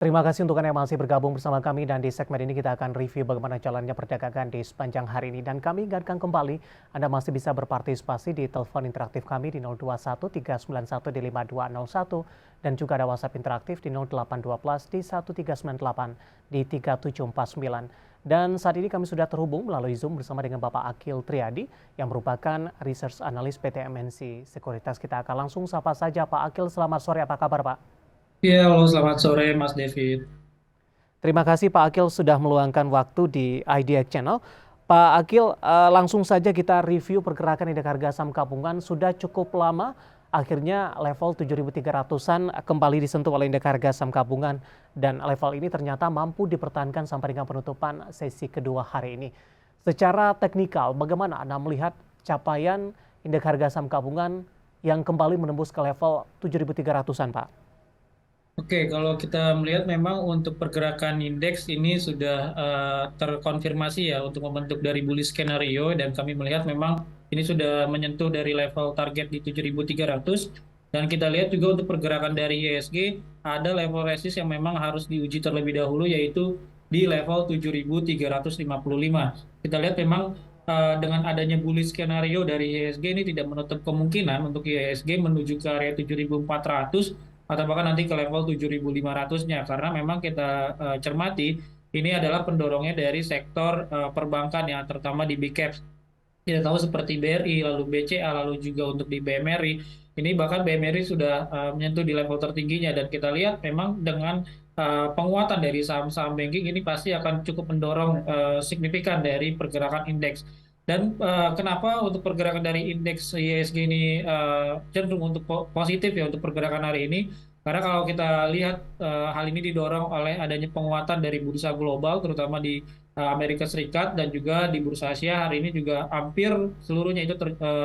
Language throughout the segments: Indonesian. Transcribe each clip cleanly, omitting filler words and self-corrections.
Terima kasih untuk Anda yang masih bergabung bersama kami dan di segmen ini kita akan review bagaimana jalannya perdagangan di sepanjang hari ini. Dan kami ingatkan kembali, Anda masih bisa berpartisipasi di telepon interaktif kami di 021 391 di 5201 dan juga ada WhatsApp interaktif di 0812 di 1398 di 3749. Dan saat ini kami sudah terhubung melalui Zoom bersama dengan Bapak Akil Triadi yang merupakan Research Analyst PT MNC Sekuritas. Kita akan langsung sapa saja Pak Akil, selamat sore, apa kabar Pak? Ya, halo selamat sore Mas David. Terima kasih Pak Akil sudah meluangkan waktu di IDX Channel. Pak Akil, langsung saja kita review pergerakan indeks harga saham gabungan. Sudah cukup lama, akhirnya level 7.300-an kembali disentuh oleh indeks harga saham gabungan. Dan level ini ternyata mampu dipertahankan sampai dengan penutupan sesi kedua hari ini. Secara teknikal, bagaimana Anda melihat capaian indeks harga saham gabungan yang kembali menembus ke level 7.300-an, Pak? Oke, kalau kita melihat memang untuk pergerakan indeks ini sudah terkonfirmasi ya untuk membentuk dari bullish skenario dan kami melihat memang ini sudah menyentuh dari level target di 7.300 dan kita lihat juga untuk pergerakan dari IHSG ada level resist yang memang harus diuji terlebih dahulu yaitu di level 7.355. Kita lihat memang dengan adanya bullish skenario dari IHSG ini tidak menutup kemungkinan untuk IHSG menuju ke area 7.400 atau bahkan nanti ke level 7.500-nya karena memang kita cermati ini adalah pendorongnya dari sektor perbankan ya terutama di big caps. Kita tahu seperti BRI, lalu BCA, lalu juga untuk di BMRI. Ini bahkan BMRI sudah menyentuh di level tertingginya dan kita lihat memang dengan penguatan dari saham-saham banking ini pasti akan cukup mendorong signifikan dari pergerakan indeks. Dan kenapa untuk pergerakan dari indeks ISG ini cenderung untuk positif ya untuk pergerakan hari ini? Karena kalau kita lihat hal ini didorong oleh adanya penguatan dari bursa global, terutama di Amerika Serikat dan juga di bursa Asia hari ini juga hampir seluruhnya itu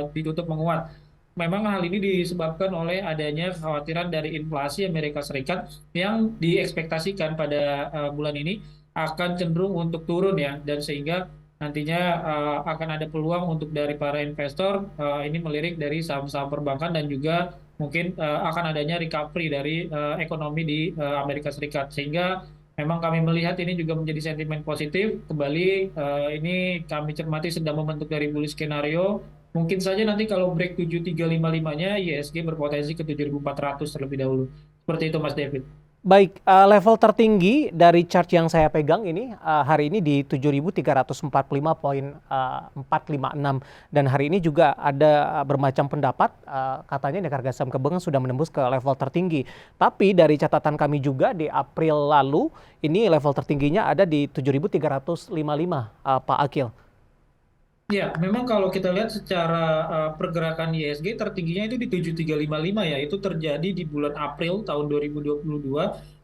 ditutup menguat. Memang hal ini disebabkan oleh adanya kekhawatiran dari inflasi Amerika Serikat yang diekspektasikan pada bulan ini akan cenderung untuk turun ya dan sehingga nantinya akan ada peluang untuk dari para investor ini melirik dari saham-saham perbankan dan juga mungkin akan adanya recovery dari ekonomi di Amerika Serikat sehingga memang kami melihat ini juga menjadi sentimen positif. Kembali ini kami cermati sedang membentuk dari bullish skenario. Mungkin saja nanti kalau break 7355-nya ISG berpotensi ke 7400 terlebih dahulu. Seperti itu Mas David. Baik, level tertinggi dari chart yang saya pegang ini hari ini di 7.345,456 dan hari ini juga ada bermacam pendapat katanya indeks harga saham gabungan sudah menembus ke level tertinggi. Tapi dari catatan kami juga di April lalu ini level tertingginya ada di 7.355 Pak Akil. Ya, memang kalau kita lihat secara pergerakan ISG tertingginya itu di 7355 ya, itu terjadi di bulan April tahun 2022.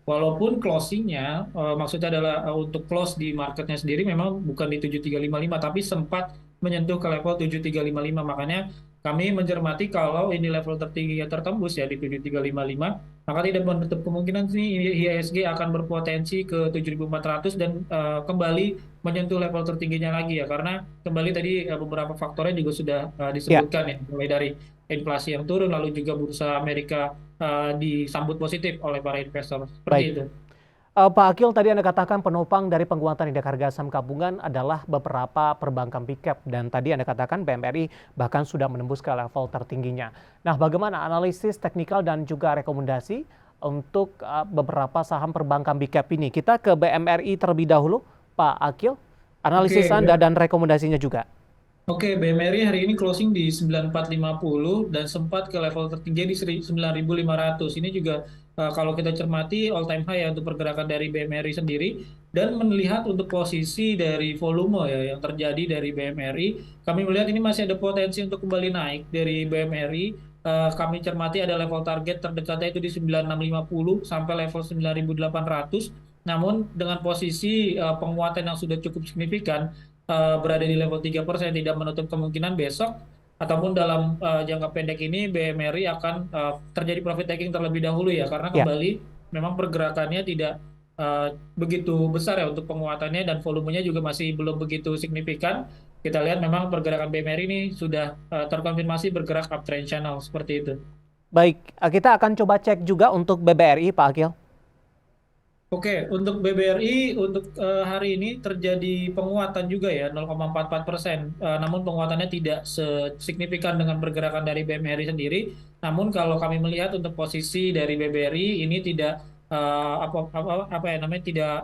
Walaupun closingnya, maksudnya adalah untuk close di marketnya sendiri memang bukan di 7355, tapi sempat menyentuh ke level 7355. Makanya kami mencermati kalau ini level tertingginya tertembus ya di 7355, maka tidak menutup kemungkinan sih IHSG akan berpotensi ke 7400 dan kembali menyentuh level tertingginya lagi ya karena kembali tadi beberapa faktornya juga sudah Ya, disebutkan ya mulai dari inflasi yang turun lalu juga bursa Amerika disambut positif oleh para investor seperti baik. itu. Pak Akil, tadi Anda katakan penopang dari penguatan indeks harga saham gabungan adalah beberapa perbankan big cap dan tadi Anda katakan BMRI bahkan sudah menembus ke level tertingginya. Nah, bagaimana analisis teknikal dan juga rekomendasi untuk beberapa saham perbankan big cap ini? Kita ke BMRI terlebih dahulu, Pak Akil. Analisis Oke, Anda dan rekomendasinya juga. Oke, BMRI hari ini closing di 9450 dan sempat ke level tertinggi di 9500. Ini juga kalau kita cermati all time high ya untuk pergerakan dari BMRI sendiri dan melihat untuk posisi dari volume ya yang terjadi dari BMRI, kami melihat ini masih ada potensi untuk kembali naik dari BMRI. Kami cermati ada level target terdekatnya itu di 9650 sampai level 9800. Namun dengan posisi penguatan yang sudah cukup signifikan berada di level 3%, tidak menutup kemungkinan besok ataupun dalam jangka pendek ini BMRI akan terjadi profit taking terlebih dahulu ya karena Ya. kembali memang pergerakannya tidak begitu besar ya untuk penguatannya dan volumenya juga masih belum begitu signifikan. Kita lihat memang pergerakan BMRI ini sudah terkonfirmasi bergerak uptrend channel seperti itu. Baik, kita akan coba cek juga untuk BBRI, Pak Akil. Oke, untuk BBRI untuk hari ini terjadi penguatan juga ya 0,44%. Namun penguatannya tidak sesignifikan dengan pergerakan dari BMRI sendiri. Namun kalau kami melihat untuk posisi dari BBRI ini tidak apa ya namanya tidak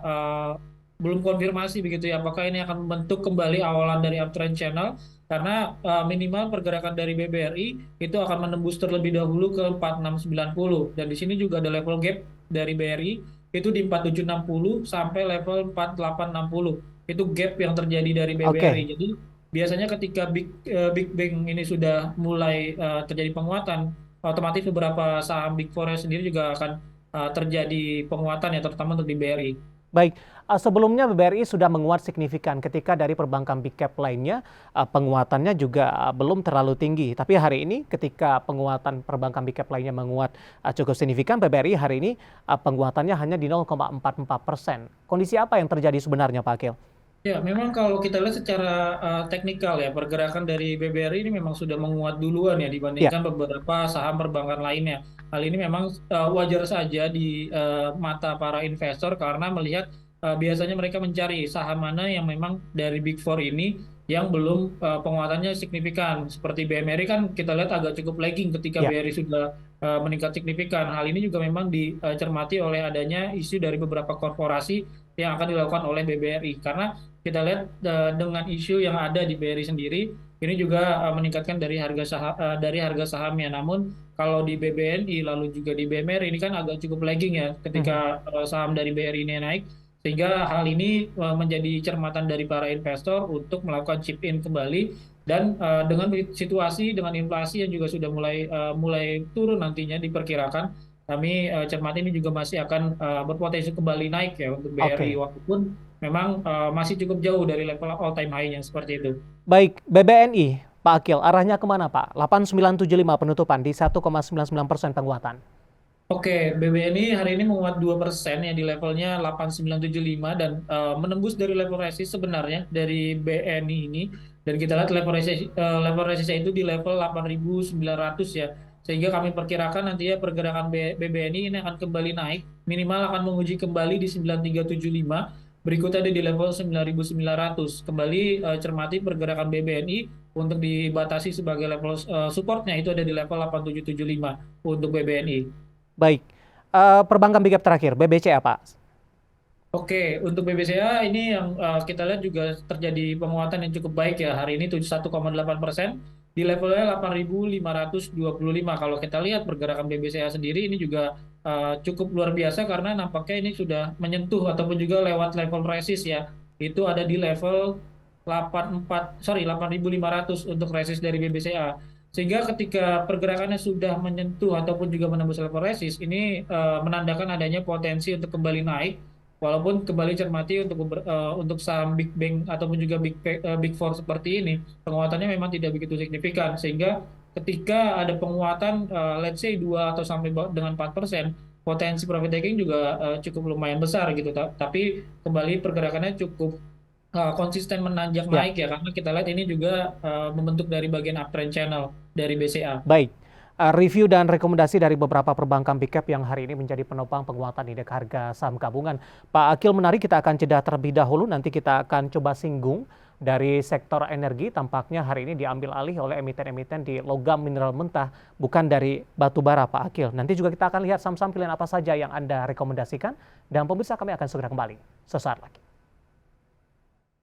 belum konfirmasi begitu ya apakah ini akan membentuk kembali awalan dari uptrend channel karena minimal pergerakan dari BBRI itu akan menembus terlebih dahulu ke 4690 dan di sini juga ada level gap dari BRI itu di 4760 sampai level 4860. Itu gap yang terjadi dari BBRI. Oke, Jadi biasanya ketika Big Bang ini sudah mulai terjadi penguatan, otomatis beberapa saham Big Four sendiri juga akan terjadi penguatan ya terutama untuk di BRI. baik. Sebelumnya BBRI sudah menguat signifikan ketika dari perbankan big cap lainnya penguatannya juga belum terlalu tinggi. Tapi hari ini ketika penguatan perbankan big cap lainnya menguat cukup signifikan, BBRI hari ini penguatannya hanya di 0,44%. Kondisi apa yang terjadi sebenarnya, Pak Akil? Ya, memang kalau kita lihat secara teknikal ya, pergerakan dari BBRI ini memang sudah menguat duluan ya Ya. dibandingkan beberapa saham perbankan lainnya. Hal ini memang wajar saja di mata para investor karena melihat biasanya mereka mencari saham mana yang memang dari Big Four ini yang belum penguatannya signifikan. Seperti BMRI kan kita lihat agak cukup lagging ketika Ya. BRI sudah meningkat signifikan. Hal ini juga memang dicermati oleh adanya isu dari beberapa korporasi yang akan dilakukan oleh BBRI. Karena kita lihat dengan isu yang ada di BRI sendiri ini juga meningkatkan dari harga sahamnya. Namun kalau di BBNI lalu juga di BMR ini kan agak cukup lagging ya Mhm. ketika saham dari BRI ini naik sehingga hal ini menjadi cermatan dari para investor untuk melakukan chip in kembali dan dengan situasi dengan inflasi yang juga sudah mulai turun nantinya diperkirakan kami cermati ini juga masih akan berpotensi kembali naik ya untuk BRI Oke. walaupun memang masih cukup jauh dari level all time high-nya seperti itu. Baik, BBNI, Pak Akil, arahnya kemana, Pak? 8975 penutupan di 1,99% penguatan. Oke, BBNI hari ini menguat 2% ya di levelnya 8975 dan menembus dari level resist sebenarnya dari BNI ini dan kita lihat level resistnya itu di level 8.900 ya. Sehingga kami perkirakan nantinya pergerakan BBNI ini akan kembali naik, minimal akan menguji kembali di 9375, berikutnya ada di level 9.900. Kembali cermati pergerakan BBNI untuk dibatasi sebagai level supportnya itu ada di level 8775 untuk BBNI. Baik, perbankan big cap terakhir, BBCA, Pak. Oke, untuk BBCA ini yang kita lihat juga terjadi penguatan yang cukup baik ya. Hari ini 71,8% di levelnya 8.525. Kalau kita lihat pergerakan BBCA sendiri ini juga cukup luar biasa karena nampaknya ini sudah menyentuh ataupun juga lewat level resist ya. Itu ada di level 8.500 untuk resist dari BBCA. Sehingga ketika pergerakannya sudah menyentuh ataupun juga menembus level resist, ini menandakan adanya potensi untuk kembali naik. Walaupun kembali cermati untuk saham Big Bang ataupun juga Big Four seperti ini, penguatannya memang tidak begitu signifikan. Sehingga ketika ada penguatan, let's say 2 atau sampai dengan 4%, potensi profit taking juga cukup lumayan besar gitu. Tapi kembali pergerakannya cukup konsisten menanjak Ya, naik ya, karena kita lihat ini juga membentuk dari bagian uptrend channel dari BCA. baik. Review dan rekomendasi dari beberapa perbankan big cap yang hari ini menjadi penopang penguatan indeks harga saham gabungan. Pak Akil, menarik, kita akan jeda terlebih dahulu, nanti kita akan coba singgung dari sektor energi. Tampaknya hari ini diambil alih oleh emiten-emiten di logam mineral mentah, bukan dari batu bara, Pak Akil. Nanti juga kita akan lihat saham-saham pilihan apa saja yang Anda rekomendasikan, dan pemirsa kami akan segera kembali sesaat lagi.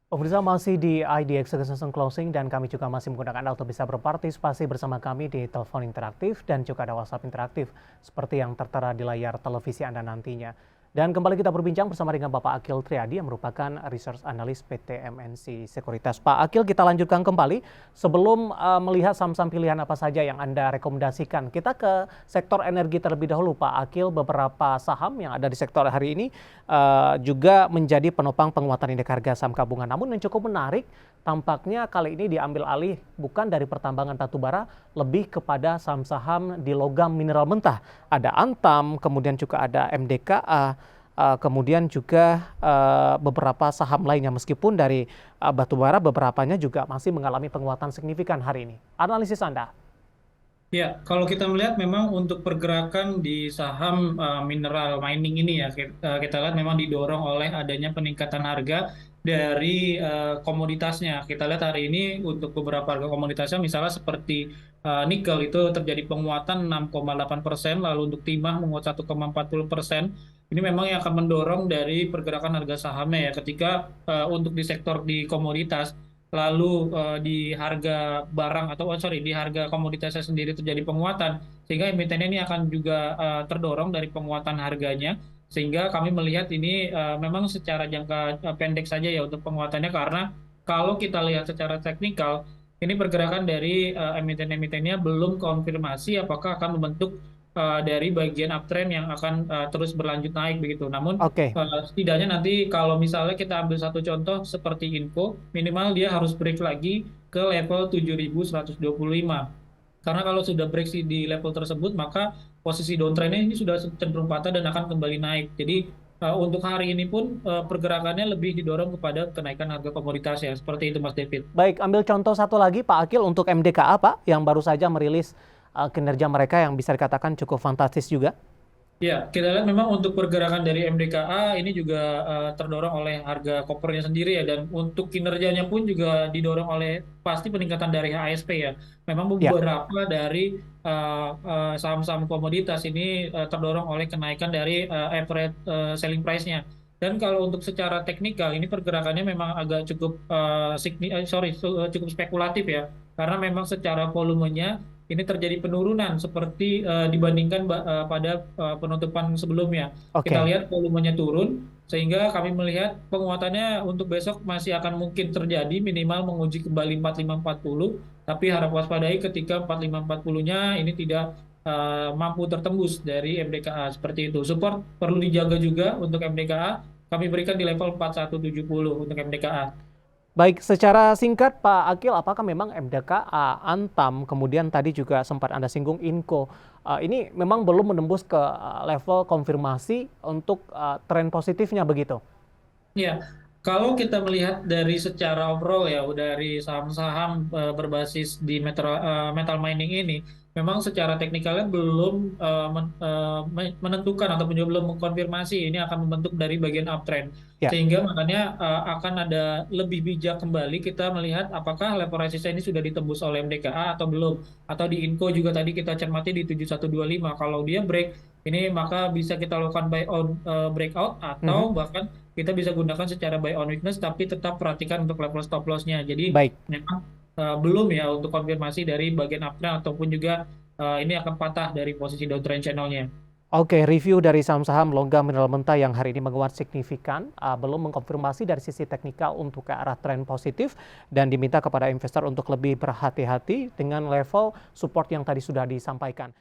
Pemirsa, masih di IDX Execution Closing dan kami juga masih menggunakan Anda untuk bisa berpartisipasi bersama kami di telepon interaktif dan juga ada WhatsApp interaktif seperti yang tertera di layar televisi Anda nantinya. Dan kembali kita berbincang bersama dengan Bapak Akil Triadi yang merupakan Research Analyst PT MNC Sekuritas. Pak Akil, kita lanjutkan kembali. Sebelum melihat saham-saham pilihan apa saja yang Anda rekomendasikan, kita ke sektor energi terlebih dahulu, Pak Akil. Beberapa saham yang ada di sektor hari ini juga menjadi penopang penguatan indeks harga saham gabungan. Namun yang cukup menarik, tampaknya kali ini diambil alih bukan dari pertambangan batubara, lebih kepada saham-saham di logam mineral mentah. Ada Antam, kemudian juga ada MDKA, kemudian juga beberapa saham lainnya. Meskipun dari batubara beberapanya juga masih mengalami penguatan signifikan hari ini. Analisis Anda? Ya, kalau kita melihat memang untuk pergerakan di saham mineral mining ini ya, kita lihat memang didorong oleh adanya peningkatan harga dari komoditasnya. Kita lihat hari ini untuk beberapa harga komoditasnya, misalnya seperti nikel itu terjadi penguatan 6,8%, lalu untuk timah menguat 1,40%. Ini memang yang akan mendorong dari pergerakan harga sahamnya ya, ketika untuk di sektor di komoditas. Lalu di harga barang atau sorry di harga komoditasnya sendiri terjadi penguatan sehingga emiten ini akan juga terdorong dari penguatan harganya sehingga kami melihat ini memang secara jangka pendek saja ya untuk penguatannya karena kalau kita lihat secara teknikal ini pergerakan dari emiten-emitennya belum konfirmasi apakah akan membentuk dari bagian uptrend yang akan terus berlanjut naik begitu. Namun Oke. setidaknya nanti kalau misalnya kita ambil satu contoh seperti Info, minimal dia harus break lagi ke level 7.125. Karena kalau sudah break di level tersebut, maka posisi downtrendnya ini sudah cenderung patah dan akan kembali naik. Jadi untuk hari ini pun pergerakannya lebih didorong kepada kenaikan harga komoditas ya. Seperti itu Mas David. Baik, ambil contoh satu lagi Pak Akil untuk MDKA Pak, yang baru saja merilis kinerja mereka yang bisa dikatakan cukup fantastis juga. Ya, kita lihat memang untuk pergerakan dari MDKA ini juga terdorong oleh harga kopernya sendiri ya, dan untuk kinerjanya pun juga didorong oleh pasti peningkatan dari HSP ya. Memang Ya, beberapa dari saham-saham komoditas ini terdorong oleh kenaikan dari average selling price-nya. Dan kalau untuk secara teknikal ini pergerakannya memang agak cukup cukup spekulatif ya, karena memang secara volumenya ini terjadi penurunan seperti dibandingkan pada penutupan sebelumnya. Kita oke. lihat volumenya turun, sehingga kami melihat penguatannya untuk besok masih akan mungkin terjadi minimal menguji kembali 4540, tapi harap waspadai ketika 4540-nya ini tidak mampu tertembus dari MDKA seperti itu. Support perlu dijaga juga untuk MDKA. Kami berikan di level 4170 untuk MDKA. Baik, secara singkat Pak Akil, apakah memang MDKA, Antam, kemudian tadi juga sempat Anda singgung Inco, ini memang belum menembus ke level konfirmasi untuk tren positifnya begitu? Ya, kalau kita melihat dari secara overall ya, dari saham-saham berbasis di metal mining ini, memang secara teknikalnya belum menentukan ataupun juga belum mengkonfirmasi ini akan membentuk dari bagian uptrend. Ya, Sehingga makanya akan ada lebih bijak kembali kita melihat apakah level resistance ini sudah ditembus oleh MDKA atau belum. Atau di Inco juga tadi kita cermati di 7125. Kalau dia break, ini maka bisa kita lakukan buy on breakout mhm, atau bahkan kita bisa gunakan secara buy on weakness tapi tetap perhatikan untuk level stop loss-nya. Jadi baik. memang belum ya untuk konfirmasi dari bagian uptrend ataupun juga ini akan patah dari posisi downtrend channel-nya. Oke, review dari saham-saham logam mineral mentah yang hari ini menguat signifikan, belum mengkonfirmasi dari sisi teknikal untuk ke arah tren positif dan diminta kepada investor untuk lebih berhati-hati dengan level support yang tadi sudah disampaikan.